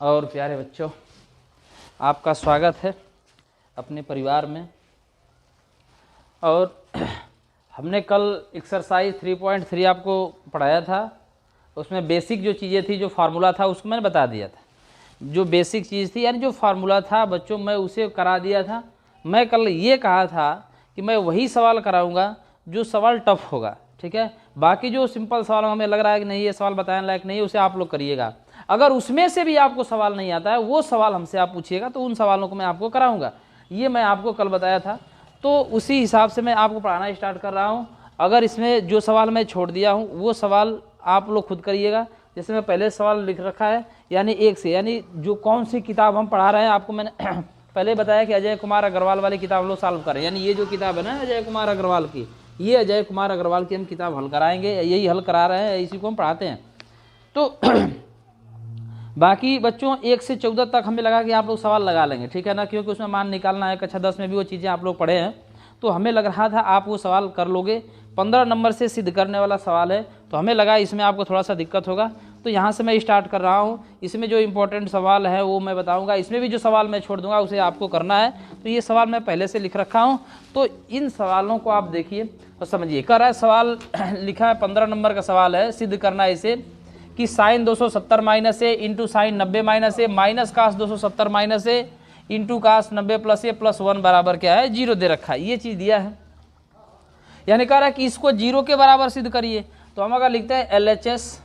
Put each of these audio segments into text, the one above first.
और प्यारे बच्चों, आपका स्वागत है अपने परिवार में। और हमने कल एक्सरसाइज 3.3 आपको पढ़ाया था। उसमें बेसिक जो चीज़ें थी, जो फार्मूला था, उसको मैंने बता दिया था। जो बेसिक चीज़ थी यानी जो फार्मूला था बच्चों, मैं उसे करा दिया था। मैं कल ये कहा था कि मैं वही सवाल कराऊंगा जो सवाल टफ होगा, ठीक है। बाकी जो सिंपल सवाल हमें लग रहा है कि नहीं ये सवाल बताने लायक नहीं है, उसे आप लोग करिएगा। अगर उसमें से भी आपको सवाल नहीं आता है, वो सवाल हमसे आप पूछिएगा, तो उन सवालों को मैं आपको कराऊंगा। ये मैं आपको कल बताया था, तो उसी हिसाब से मैं आपको पढ़ाना स्टार्ट कर रहा हूँ। अगर इसमें जो सवाल मैं छोड़ दिया हूँ वो सवाल आप लोग खुद करिएगा। जैसे मैं पहले सवाल लिख रखा है, यानी एक से, यानी जो कौन सी किताब हम पढ़ा रहे हैं, आपको मैंने पहले बताया कि अजय कुमार अग्रवाल वाली किताब हम लोग सॉल्व करें। यानी ये जो किताब है ना अजय कुमार अग्रवाल की, ये अजय कुमार अग्रवाल की हम किताब हल कराएंगे, यही हल करा रहे हैं, इसी को हम पढ़ाते हैं। तो बाकी बच्चों 1 से 14 तक हमें लगा कि आप लोग सवाल लगा लेंगे, ठीक है ना, क्योंकि उसमें मान निकालना है। कक्षा 10 में भी वो चीज़ें आप लोग पढ़े हैं, तो हमें लग रहा था आप वो सवाल कर लोगे। 15 नंबर से सिद्ध करने वाला सवाल है, तो हमें लगा इसमें आपको थोड़ा सा दिक्कत होगा, तो यहाँ से मैं स्टार्ट कर रहा हूँ। इसमें जो इंपॉर्टेंट सवाल है वो मैं बताऊँगा। इसमें भी जो सवाल मैं छोड़ दूँगा उसे आपको करना है। तो ये सवाल मैं पहले से लिख रखा हूँ, तो इन सवालों को आप देखिए और समझिए। कर रहा है सवाल लिखा है, 15 नंबर का सवाल है, सिद्ध करना है इसे कि साइन 270 माइनस ए इंटू साइन 90 माइनस ए माइनस कास 270 माइनस ए इंटू कास 90 प्लस ए प्लस 1 बराबर क्या है, 0 दे रखा है। ये चीज़ दिया है, यानी कह रहा है कि इसको 0 के बराबर सिद्ध करिए। तो हम अगर लिखते हैं LHS,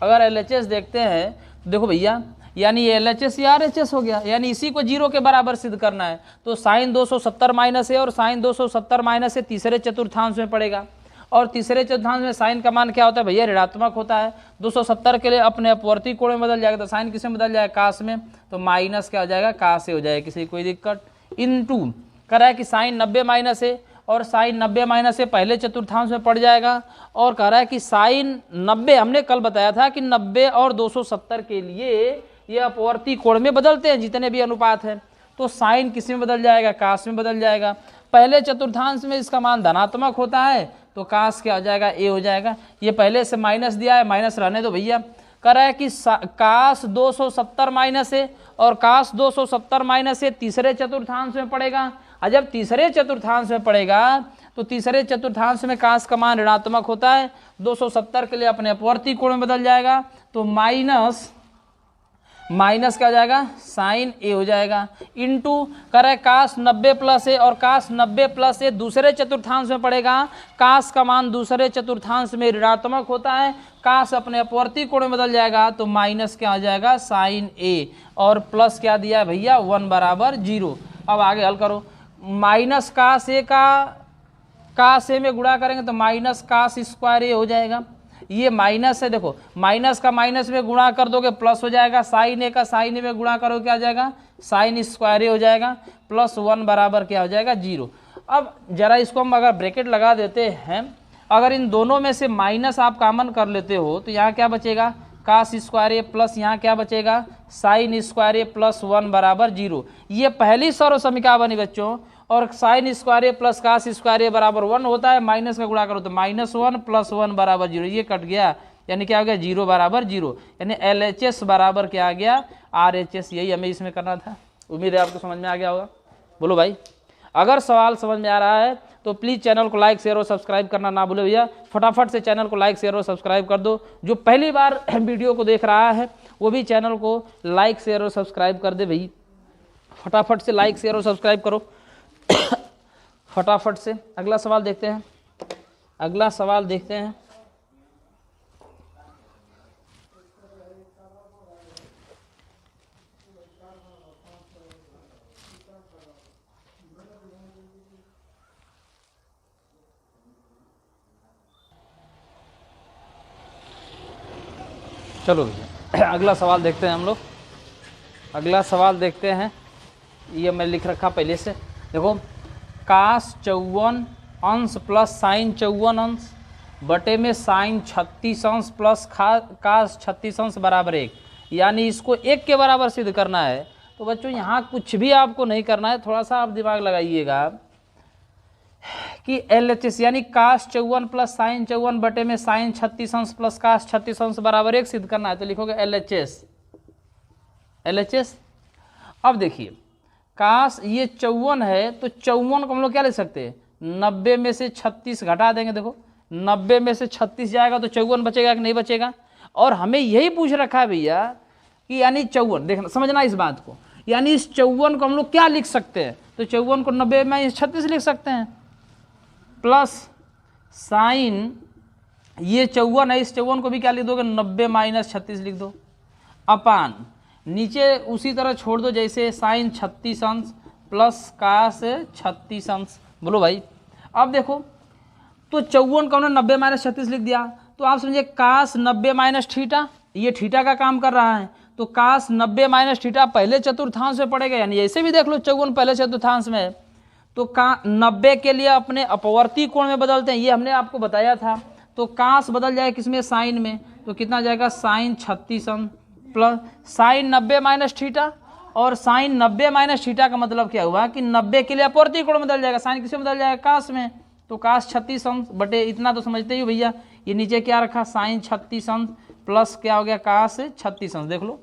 अगर LHS देखते हैं तो देखो भैया, यानी ये LHS या RHS हो गया, यानी इसी को 0 के बराबर सिद्ध करना है। तो साइन 270 माइनस ए और साइन 270 माइनस ए तीसरे चतुर्थांश में पड़ेगा, और तीसरे चतुर्थांश में साइन का मान क्या होता है भैया, ऋणात्मक होता है। 270 के लिए अपने अपवर्ती कोण में बदल जाएगा, तो साइन किस में बदल जाएगा, कास में, तो माइनस क्या हो जाएगा, कास से हो जाएगा, किसी कोई दिक्कत। इनटू कर रहा है कि साइन 90 माइनस ए और साइन 90 माइनस ए पहले चतुर्थांश में पड़ जाएगा, और कह रहा है कि साइन 90, हमने कल बताया था कि 90 और 270 के लिए ये अपवर्ती कोण में बदलते हैं जितने भी अनुपात हैं। तो साइन किस में बदल जाएगा, कास में बदल जाएगा। पहले चतुर्थांश में इसका मान धनात्मक होता है, तो कास क्या हो जाएगा, ए हो जाएगा। ये पहले से माइनस दिया है, माइनस रहने दो भैया। कह रहा है कि कास 270 माइनस ए और कास 270 माइनस ए तीसरे चतुर्थांश में पड़ेगा। और जब तीसरे चतुर्थांश में पड़ेगा तो तीसरे चतुर्थांश में कास का मान ऋणात्मक होता है, 270 के लिए अपने अपवर्ती कोण में बदल जाएगा, तो माइनस क्या हो जाएगा, साइन ए हो जाएगा। इनटू करे कास 90 प्लस ए और कास 90 प्लस ए दूसरे चतुर्थांश में पड़ेगा। कास का मान दूसरे चतुर्थांश में ऋणात्मक होता है, कास अपने अपवर्ती कोण में बदल जाएगा, तो माइनस क्या हो जाएगा, साइन ए, और प्लस क्या दिया है भैया, 1 बराबर 0। अब आगे हल करो। माइनस कास ए का कास ए में गुणा करेंगे तो माइनस कास स्क्वायर ए हो जाएगा। ये माइनस है, देखो माइनस का माइनस में गुणा कर दोगे प्लस हो जाएगा, साइन ए का साइन ए में गुणा करो क्या आ जाएगा, साइन स्क्वायर ए हो जाएगा, प्लस 1 बराबर क्या हो जाएगा, 0। अब जरा इसको हम अगर ब्रैकेट लगा देते हैं, अगर इन दोनों में से माइनस आप कॉमन कर लेते हो तो यहाँ क्या बचेगा, कास स्क्वायर ए प्लस यहाँ क्या बचेगा, साइन स्क्वायर ए प्लस 1 बराबर 0। ये पहली सर्व समीकरण बनी बच्चों, और साइन स्क्वायर ए प्लस कास स्क्वायर ए बराबर 1 होता है, माइनस का गुणा करो तो -1 प्लस 1 बराबर 0। ये कट गया, यानी क्या हो गया, 0 बराबर 0, यानी LHS बराबर क्या आ गया, RHS। यही हमें इसमें करना था। उम्मीद है आपको समझ में आ गया होगा। बोलो भाई, अगर सवाल समझ में आ रहा है तो प्लीज़ चैनल को लाइक शेयर और सब्सक्राइब करना ना भूले भैया। फटाफट से चैनल को लाइक शेयर और सब्सक्राइब कर दो। जो पहली बार वीडियो को देख रहा है वो भी चैनल को लाइक शेयर और सब्सक्राइब कर दे भाई, फटाफट से लाइक शेयर और सब्सक्राइब करो फटाफट से। अगला सवाल देखते हैं, अगला सवाल देखते हैं। चलो भैया अगला सवाल देखते हैं हम लोग। अगला सवाल देखते हैं, ये मैं लिख रखा पहले से, देखो कास 54 अंश प्लस साइन 54 अंश बटे में साइन 36 अंश प्लस कास 36 अंश बराबर 1, यानी इसको 1 के बराबर सिद्ध करना है। तो बच्चों यहाँ कुछ भी आपको नहीं करना है, थोड़ा सा आप दिमाग लगाइएगा कि LHS यानी कास 54 प्लस साइन 54 बटे में साइन 36 अंश प्लस कास 36 अंश बराबर 1 सिद्ध करना है। तो लिखोगे LHS LHS। अब देखिए काश ये 54 है तो 54 को हम लोग क्या ले सकते हैं, 90 में से 36 घटा देंगे। देखो 90 में से 36 जाएगा तो 54 बचेगा कि नहीं बचेगा। और हमें यही पूछ रखा है भैया कि यानी 54, देखना समझना इस बात को, यानी इस 54 को हम लोग क्या लिख सकते हैं, तो 54 को 90 में 36 लिख सकते हैं, प्लस साइन ये 54 है, इस 54 को भी क्या लिख दोगे, 90 माइनस 36 लिख दो, अपान नीचे उसी तरह छोड़ दो जैसे साइन 36 अंश प्लस कास 36 अंश। बोलो भाई। अब देखो तो 54 का उन्होंने 90 माइनस 36 लिख दिया, तो आप समझिए कास 90 माइनस थीटा, ये थीटा का काम कर रहा है, तो कास 90 माइनस थीटा पहले चतुर्थांश में पड़ेगा, यानी ऐसे भी देख लो 54 पहले चतुर्थांश में है, तो 90 के लिए अपने अपवर्ती कोण में बदलते हैं, ये हमने आपको बताया था। तो कास बदल जाएगा किसमें, साइन में, तो कितना जाएगा साइन 36 अंश प्लस साइन 90 माइनस थीटा, और साइन 90 माइनस थीटा का मतलब क्या हुआ कि 90 के लिए अपवर्ती कोण बदल जाएगा, साइन किसमें बदल जाएगा, कास में, तो कास 36 अंश बटे इतना तो समझते ही भैया, ये नीचे क्या रखा साइन 36 अंश प्लस क्या हो गया कास 36 अंश। देख लो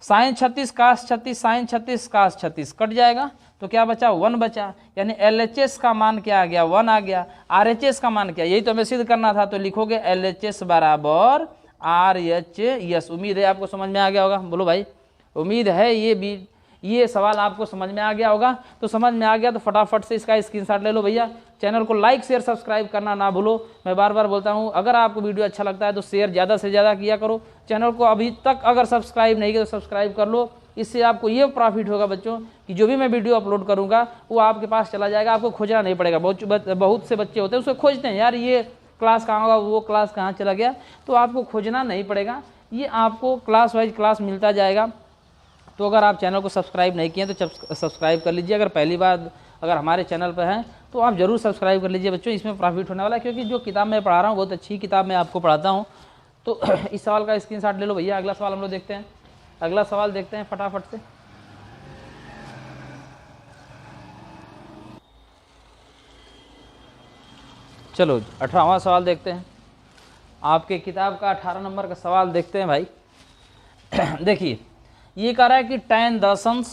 साइन 36 कास 36 साइन 36 कास 36 कट जाएगा, तो क्या बचा 1 बचा, यानी LHS का मान क्या आ गया 1 आ गया। RHS का मान क्या, यही तो हमें सिद्ध करना था, तो लिखोगे LHS बराबर RHS। उम्मीद है आपको समझ में आ गया होगा। बोलो भाई, उम्मीद है ये सवाल आपको समझ में आ गया होगा। तो समझ में आ गया तो फटाफट से इसका स्क्रीनशॉट ले लो भैया। चैनल को लाइक शेयर सब्सक्राइब करना ना भूलो। मैं बार बार बोलता हूँ, अगर आपको वीडियो अच्छा लगता है तो शेयर ज़्यादा से ज़्यादा किया करो। चैनल को अभी तक अगर सब्सक्राइब नहीं किया तो सब्सक्राइब कर लो। इससे आपको ये प्रॉफिट होगा बच्चों कि जो भी मैं वीडियो अपलोड करूँगा वो आपके पास चला जाएगा, आपको खोजना नहीं पड़ेगा। बहुत से बच्चे होते हैं उसको खोजते हैं, यार ये क्लास कहाँ होगा, वो क्लास कहाँ चला गया, तो आपको खोजना नहीं पड़ेगा, ये आपको क्लास वाइज क्लास मिलता जाएगा। तो अगर आप चैनल को सब्सक्राइब नहीं किए तो सब्सक्राइब कर लीजिए। अगर पहली बार अगर हमारे चैनल पर हैं तो आप ज़रूर सब्सक्राइब कर लीजिए बच्चों, इसमें प्रॉफिट होने वाला है, क्योंकि जो किताब मैं पढ़ा रहा हूँ बहुत अच्छी किताब मैं आपको पढ़ाता हूँ। तो इस सवाल का स्क्रीनशॉट ले लो भैया। अगला सवाल हम लोग देखते हैं, अगला सवाल देखते हैं फटाफट से। चलो 18वां सवाल देखते हैं, आपके किताब का 18 नंबर का सवाल देखते हैं भाई। देखिए ये कह रहा है कि tan 10 अंश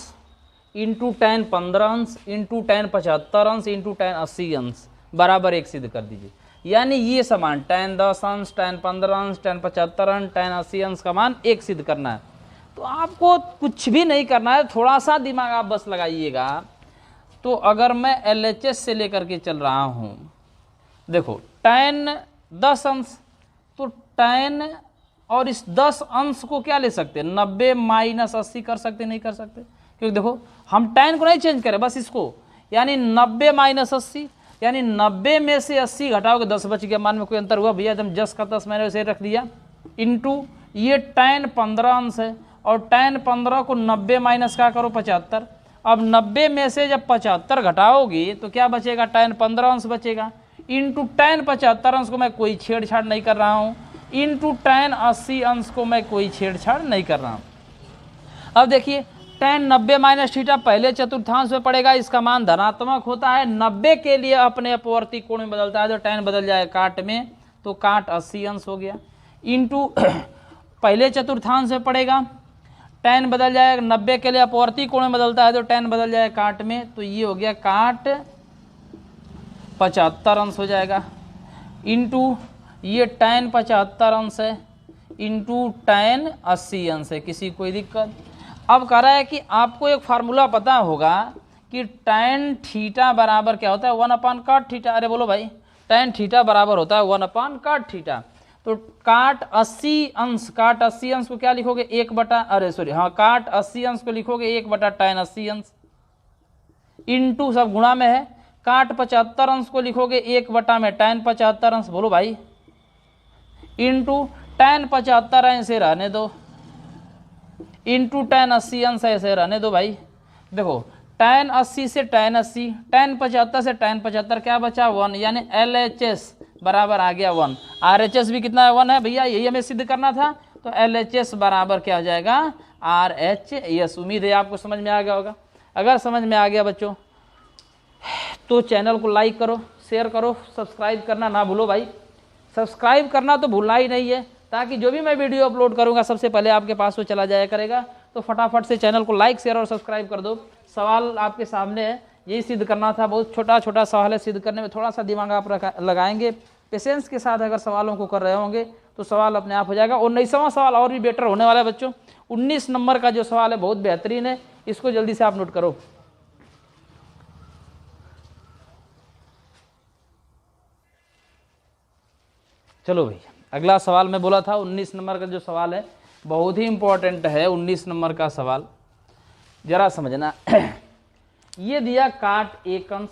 इंटू tan 15 अंश इंटू tan 75 अंश इंटू tan 80 अंश बराबर 1 सिद्ध कर दीजिए। यानी ये समान tan 10 अंश tan 15 अंश tan 75 अंश tan 80 अंश का मान 1 सिद्ध करना है। तो आपको कुछ भी नहीं करना है, थोड़ा सा दिमाग आप बस लगाइएगा। तो अगर मैं LHS से लेकर के चल रहा हूँ, देखो tan 10 अंश, तो tan और इस 10 अंश को क्या ले सकते हैं, 90 माइनस 80 कर सकते नहीं कर सकते, क्योंकि देखो हम tan को नहीं चेंज करें, बस इसको, यानी 90 माइनस 80, यानी 90 में से 80 घटाओगे 10 बच गया, मान में कोई अंतर हुआ भैया, एकदम 10 का 10 मैंने उसे रख दिया, इंटू ये tan 15 अंश है, और tan 15 को 90 माइनस का करो 75। अब 90 में से जब 75 घटाओगे तो क्या बचेगा, tan 15 अंश बचेगा, इंटू tan 75 अंश को मैं कोई छेड़छाड़ नहीं कर रहा हूँ, इंटू tan 80 अंश को मैं कोई छेड़छाड़ नहीं कर रहा हूँ। अब देखिए tan 90 माइनस थीटा पहले चतुर्थांश में पड़ेगा, इसका मान धनात्मक होता है, 90 के लिए अपने अपवर्ती कोण में बदलता है, तो tan बदल जाएगा काट में, तो काट 80 अंश हो गया, इंटू पहले चतुर्थांश में पड़ेगा, tan बदल जाएगा, 90 के लिए अपवर्ती कोण में बदलता है तो tan बदल जाएगा काट में, तो ये हो गया काट 75 अंश हो जाएगा, इंटू ये tan 75 अंश है, इंटू tan 80 अंश है। किसी कोई दिक्कत? अब कह रहा है कि आपको एक फार्मूला पता होगा कि tan थीटा बराबर क्या होता है, 1/cot थीटा। अरे बोलो भाई, tan थीटा बराबर होता है 1/cot थीटा। तो काट 80 अंश, काट 80 अंश को क्या लिखोगे, 1/, अरे सॉरी हाँ, काट 80 अंश को लिखोगे 1/tan 80 अंश, इंटू सब गुणा में है, काट 75 अंश को लिखोगे 1 में tan 75 अंश, बोलो भाई, इंटू tan 75 ऐसे रहने दो, इंटू tan 80 अंश ऐसे रहने दो भाई। देखो tan 80 से tan 80, tan 75 से tan 75 क्या बचा 1, यानी LHS बराबर आ गया 1। RHS भी कितना है 1 है भैया, यही हमें सिद्ध करना था, तो LHS बराबर क्या हो जाएगा RHS। उम्मीद है आपको समझ में आ गया होगा। अगर समझ में आ गया बच्चों तो चैनल को लाइक करो, शेयर करो, सब्सक्राइब करना ना भूलो भाई। सब्सक्राइब करना तो भूलना ही नहीं है, ताकि जो भी मैं वीडियो अपलोड करूंगा सबसे पहले आपके पास वो चला जाया करेगा। तो फटाफट से चैनल को लाइक शेयर और सब्सक्राइब कर दो। सवाल आपके सामने है, यही सिद्ध करना था। बहुत छोटा छोटा सवाल है, सिद्ध करने में थोड़ा सा दिमाग आप लगाएंगे, पेशेंस के साथ अगर सवालों को कर रहे होंगे तो सवाल अपने आप हो जाएगा। 19वां सवाल और भी बेटर होने वाला है बच्चों। 19 नंबर का जो सवाल है बहुत बेहतरीन है, इसको जल्दी से आप नोट करो। चलो भाई, अगला सवाल मैं बोला था 19 नंबर का जो सवाल है बहुत ही इंपॉर्टेंट है। 19 नंबर का सवाल जरा समझना। ये दिया काट एक अंश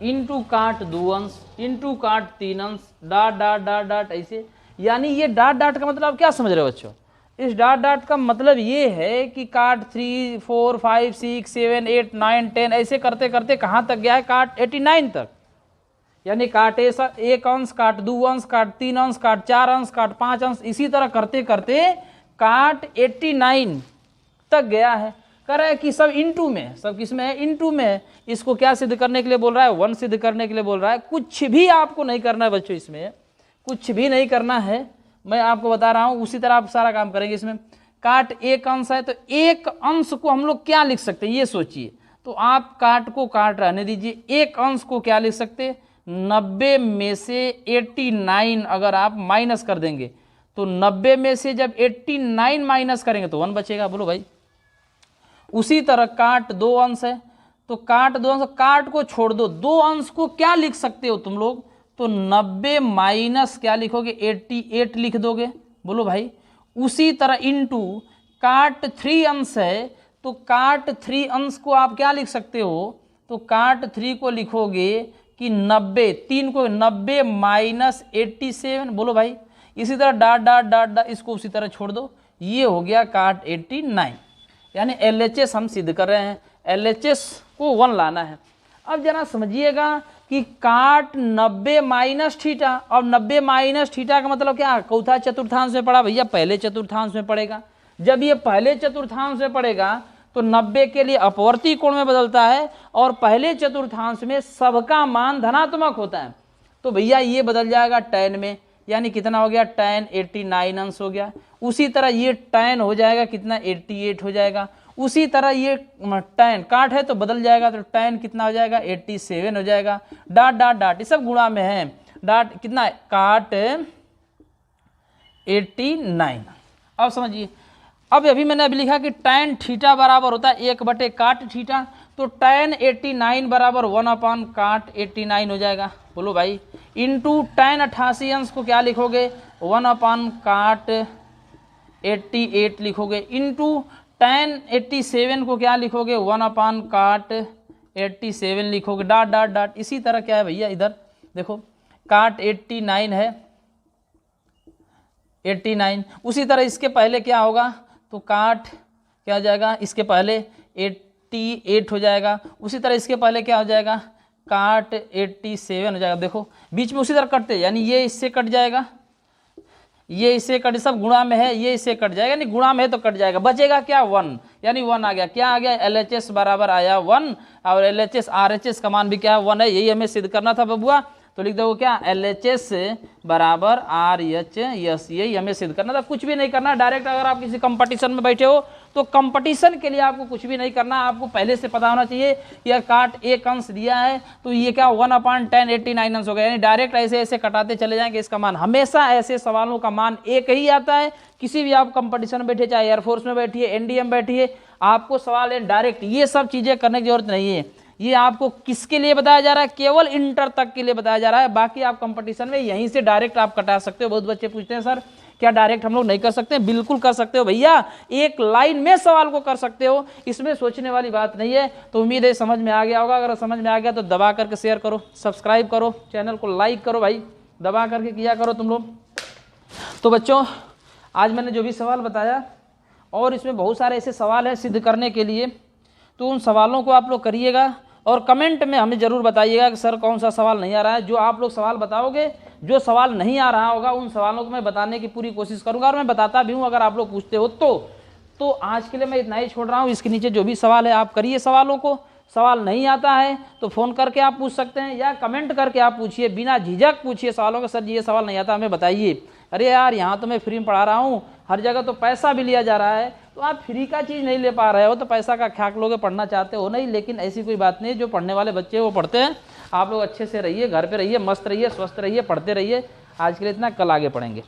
इंटू काट 2 अंश इंटू काट 3 अंश डाट डाट डाट डाट ऐसे, यानी ये डाट डाट का मतलब क्या समझ रहे हो बच्चों? इस डाट डाट का मतलब ये है कि काट 3 4 5 6 7 8 9 10 ऐसे करते करते कहाँ तक गया है? काट 89 तक। यानी काट एक अंश, काट 2 अंश, काट 3 अंश, काट 4 अंश, काट 5 अंश, इसी तरह करते करते काट 89 तक गया है। कह रहा है कि सब इनटू में, सब किस में है? इनटू में है। इसको क्या सिद्ध करने के लिए बोल रहा है? 1 सिद्ध करने के लिए बोल रहा है। कुछ भी आपको नहीं करना है बच्चों, इसमें कुछ भी नहीं करना है, मैं आपको बता रहा हूँ। उसी तरह आप सारा काम करेंगे। इसमें काट एक अंश है तो एक अंश को हम लोग क्या लिख सकते हैं ये सोचिए। तो आप काट को काट रहने दीजिए, एक अंश को क्या लिख सकते हैं? 90 में से 89 अगर आप माइनस कर देंगे तो 90 में से जब 89 माइनस करेंगे तो 1 बचेगा। बोलो भाई। उसी तरह काट 2 अंश है तो काट 2 अंश, काट को छोड़ दो, 2 अंश को क्या लिख सकते हो तुम लोग? तो 90 माइनस क्या लिखोगे? 88 लिख दोगे। बोलो भाई। उसी तरह इनटू काट 3 अंश है तो काट 3 अंश को आप क्या लिख सकते हो? तो काट 3 को लिखोगे कि 90, 3 को 90 माइनस 87। बोलो भाई। इसी तरह डाट डाट डाट डाट, इसको उसी तरह छोड़ दो। ये हो गया काट 89। यानी LHS हम सिद्ध कर रहे हैं, LHS को 1 लाना है। अब जरा समझिएगा कि काट 90 माइनस थीटा, और 90 माइनस थीटा का मतलब क्या? चौथा चतुर्थांश में पड़ा भैया, पहले चतुर्थांश में पड़ेगा। जब ये पहले चतुर्थांश में पड़ेगा तो 90 के लिए अपवर्ती कोण में बदलता है और पहले चतुर्थांश में सबका मान धनात्मक होता है। तो भैया ये बदल जाएगा tan में, यानी कितना हो गया? tan 89 अंश हो गया। उसी तरह ये tan हो जाएगा कितना? 88 हो जाएगा। उसी तरह ये tan काट है तो बदल जाएगा, तो tan कितना हो जाएगा? 87 हो जाएगा। डाट डाट डाट ये सब गुणा में है। डाट कितना? काट 89। अब समझिए, अब अभी मैंने अभी लिखा कि tan थीटा बराबर होता है 1 काट थीटा, तो tan 89 बराबर 1 अपान काट 89 हो जाएगा। बोलो भाई। इंटू tan 88 अंश को क्या लिखोगे? 1 अपान काट 88 लिखोगे। इंटू tan 87 को क्या लिखोगे? 1 अपान काट 87 लिखोगे। Dot dot dot. इसी तरह क्या है भैया, इधर देखो काट 89 है, 89। उसी तरह इसके पहले क्या होगा? तो काट क्या हो जाएगा? इसके पहले 88 हो जाएगा। उसी तरह इसके पहले क्या हो जाएगा? काट 87 हो जाएगा। देखो बीच में उसी तरह कटते, यानी ये इससे कट जाएगा, ये इससे कट, सब गुणा में है, ये इससे कट जाएगा, यानी गुणा में है तो कट जाएगा। बचेगा क्या? 1, यानी 1 आ गया। क्या आ गया? LHS बराबर आया 1, और LHS RHS का मान भी क्या है? 1 है। यही हमें सिद्ध करना था बबुआ। तो लिख दो क्या? LHS बराबर RHS, यही हमें सिद्ध करना था। कुछ भी नहीं करना डायरेक्ट। अगर आप किसी कंपटीशन में बैठे हो तो कंपटीशन के लिए आपको कुछ भी नहीं करना, आपको पहले से पता होना चाहिए यह काट एक अंश दिया है तो ये क्या 1 अपान tan 89 अंश हो गया। यानी डायरेक्ट ऐसे ऐसे कटाते चले जाएंगे, इसका मान हमेशा ऐसे सवालों का मान एक ही आता है। किसी भी आप कंपटीशन में बैठे, चाहे एयरफोर्स में बैठिए, NDA में बैठिए, आपको सवाल है डायरेक्ट। ये सब चीज़ें करने की जरूरत नहीं है। ये आपको किसके लिए बताया जा रहा है? केवल इंटर तक के लिए बताया जा रहा है। बाकी आप कंपटीशन में यहीं से डायरेक्ट आप कटा सकते हो। बहुत बच्चे पूछते हैं सर क्या डायरेक्ट हम लोग नहीं कर सकते? बिल्कुल कर सकते हो भैया, एक लाइन में सवाल को कर सकते हो, इसमें सोचने वाली बात नहीं है। तो उम्मीद है समझ में आ गया होगा। अगर समझ में आ गया तो दबा करके शेयर करो, सब्सक्राइब करो, चैनल को लाइक करो भाई, दबा करके किया करो तुम लोग। तो बच्चों आज मैंने जो भी सवाल बताया, और इसमें बहुत सारे ऐसे सवाल हैं सिद्ध करने के लिए, तो उन सवालों को आप लोग करिएगा और कमेंट में हमें ज़रूर बताइएगा कि सर कौन सा सवाल नहीं आ रहा है। जो आप लोग सवाल बताओगे, जो सवाल नहीं आ रहा होगा उन सवालों को मैं बताने की पूरी कोशिश करूंगा, और मैं बताता भी हूं अगर आप लोग पूछते हो तो आज के लिए मैं इतना ही छोड़ रहा हूं। इसके नीचे जो भी सवाल है आप करिए सवालों को। सवाल नहीं आता है तो फ़ोन करके आप पूछ सकते हैं, या कमेंट करके आप पूछिए, बिना झिझक पूछिए सवालों के। सर जी ये सवाल नहीं आता हमें बताइए। अरे यार यहाँ तो मैं फ्री में पढ़ा रहा हूँ, हर जगह तो पैसा भी लिया जा रहा है, तो आप फ्री का चीज़ नहीं ले पा रहे हो तो पैसा का ख्याक लोगे, पढ़ना चाहते हो नहीं। लेकिन ऐसी कोई बात नहीं, जो पढ़ने वाले बच्चे वो पढ़ते हैं। आप लोग अच्छे से रहिए, घर पे रहिए, मस्त रहिए, स्वस्थ रहिए, पढ़ते रहिए। आज के लिए इतना, कल आगे पढ़ेंगे।